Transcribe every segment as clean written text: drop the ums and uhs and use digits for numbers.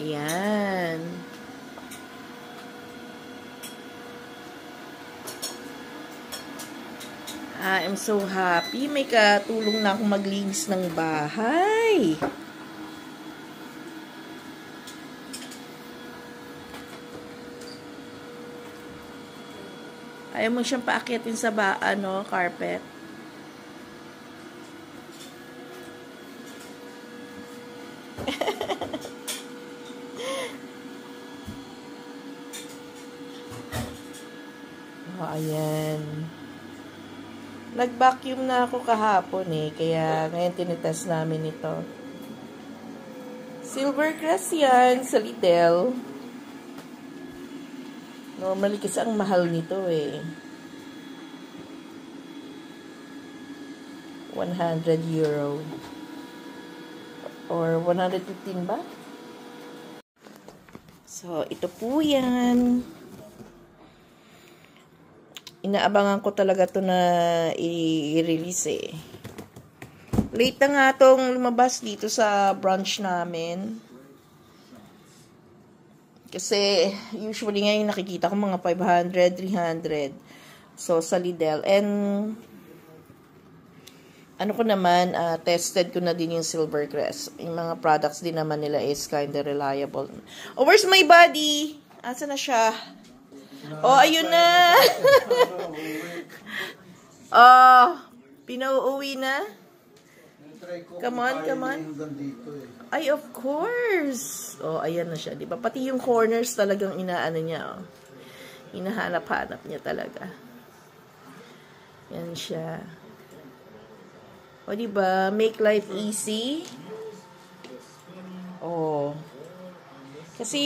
Ayan. I'm so happy. May katulong na akong maglinis ng bahay. Ayaw mo siyang paakyatin sa carpet. Oh, ayan. Nag-vacuum na ako kahapon kaya ngayon tinitest namin ito. Silvercrest yan sa Lidl. Normally kasi ang mahal nito 100 euro. Or 115 ba? So, ito po yan. Inaabangan ko talaga to na i-release Late na nga tong lumabas dito sa branch namin. Kasi usually ngayon nakikita ko mga 500, 300. So sa Lidl. And ano ko naman, tested ko na din yung Silvercrest. Yung mga products din naman nila is kinda reliable. Oh, where's my body? Asa na siya? Oh, ayun na. Pinauuwi na. Come on, come on. Ay, of course. Oh, ayan na siya, di ba? Pati yung corners talagang inaano niya, hinahanap-hanap niya talaga. Yan siya. O, di ba? Make life easy. Oh. Kasi,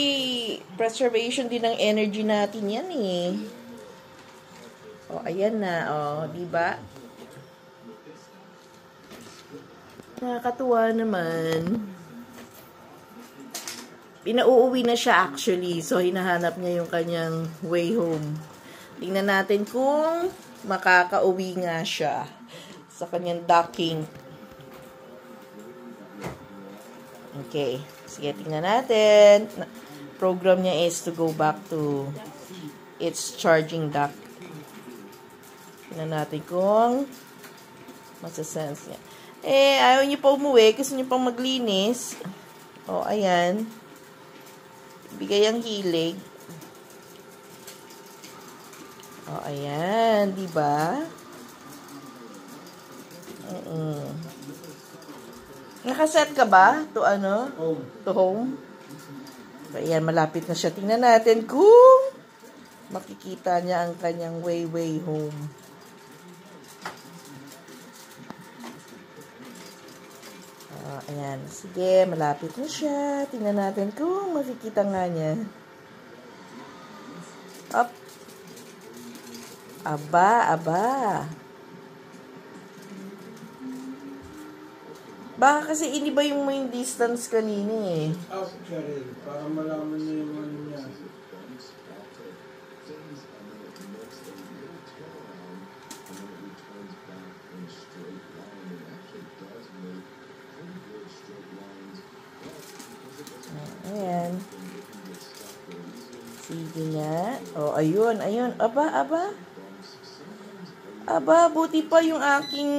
preservation din ng energy natin yan O, ayan na. O, diba? Nakakatuwa naman. Pinauuwi na siya actually. So, hinahanap niya yung kanyang way home. Tingnan natin kung makakauwi nga siya sa kanyang docking. Okay. Sige, tingnan natin. Program niya is to go back to its charging dock. Tingnan natin kung masasense niya. Ayaw niyo pa umuwi. Gusto niyo pang maglinis. O, ayan. Bigay ang hilig. O, ayan. Diba? Nakaset ka ba? To ano? Home. To home? So, ayan, malapit na siya. Tingnan natin kung makikita niya ang kanyang way home. Ayan. Sige, malapit na siya. Tingnan natin kung makikita nga niya. Up. Aba. Baka kasi iniba yung main distance kanina Actually, para malaman niya yung ano niya. Ayan. Sige nga. O, ayun. Aba, buti pa yung aking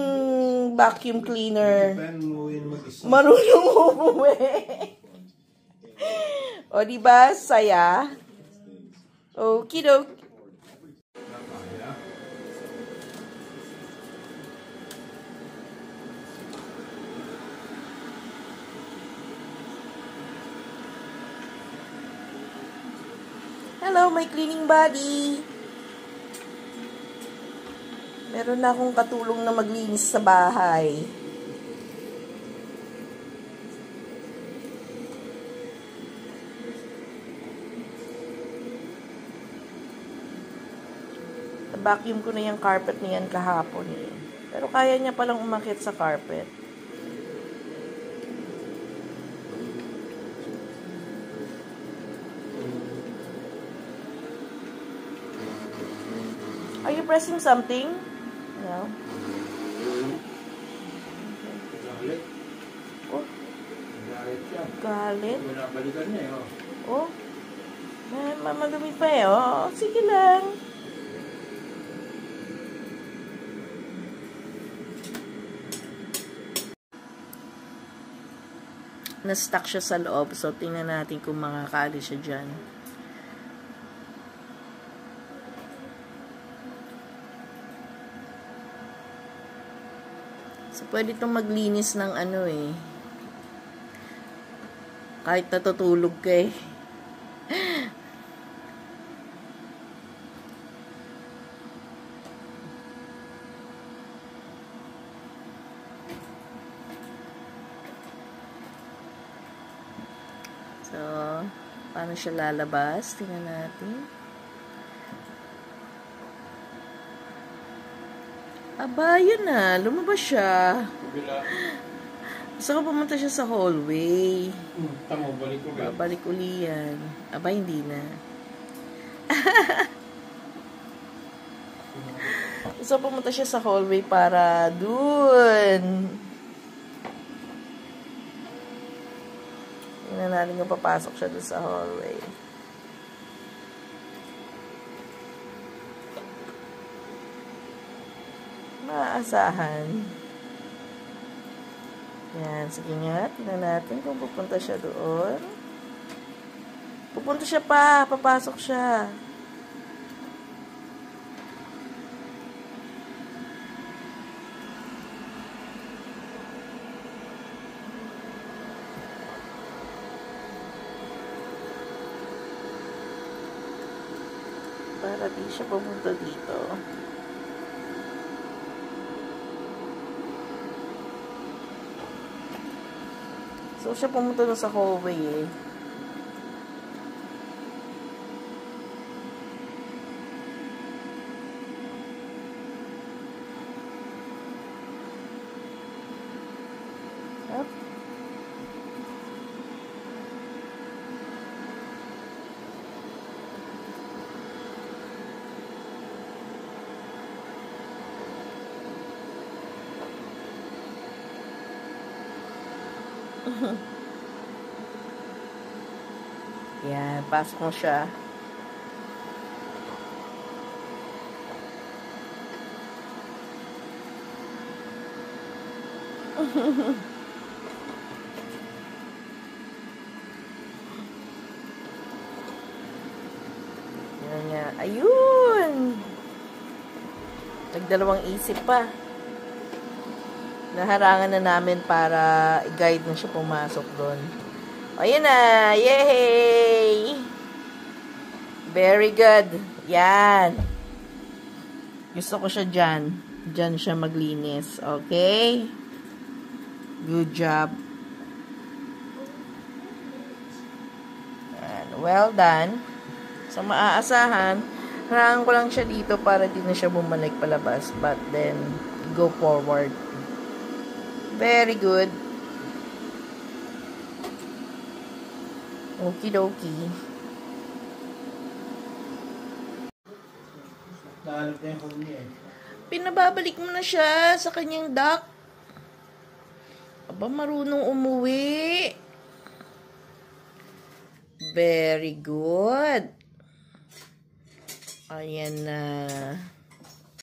vacuum cleaner. Marunong umuwi. O, diba? Saya. Okey-doke. Hello, my cleaning buddy. Meron na akong katulong na maglinis sa bahay. Vacuum ko na yung carpet niyan kahapon Pero kaya niya palang umakyat sa carpet. Are you pressing something? No. Galit. Oh. Galit siya. Galit. Wala balikan niya eh. Oh. Madumi pa eh. Oh, sige lang. Na-stuck siya sa loob. So, tingnan natin kung makakaalis siya dyan. So, pwede itong maglinis ng ano eh. Kahit natutulog ka eh. So, paano siya lalabas? Tingnan natin. Aba, yun na. Lumabas siya. Gusto ko pumunta siya sa hallway. Tama, balik ko ba? Babalik uli yan. Aba, hindi na. Gusto ko pumunta siya sa hallway para dun. Tingnan natin kung papasok siya dun sa hallway. Maaasahan. Yan, sige nga. Tingnan natin kung pupunta siya doon. Pupunta siya pa. Papasok siya. Para di siya pumunta dito. So, siya pumunta na sa hallway eh. Up. Yan, pasok mo siya. Yan nga. Ayun! Nagdalawang isip pa. Naharangan na namin para i-guide na siya pumasok doon. Ayun na! Yay! Very good. Yan. Gusto ko siya dyan. Dyan siya maglinis. Okay? Good job. Yan. Well done. So, maaasahan. Harangan ko lang siya dito para di na siya bumalik palabas. But then, go forward. Very good. Okie-dokie. Nahanap na yung home niya eh. Pinababalik mo na siya sa kanyang dock. Aba, marunong umuwi. Very good. Ayan na.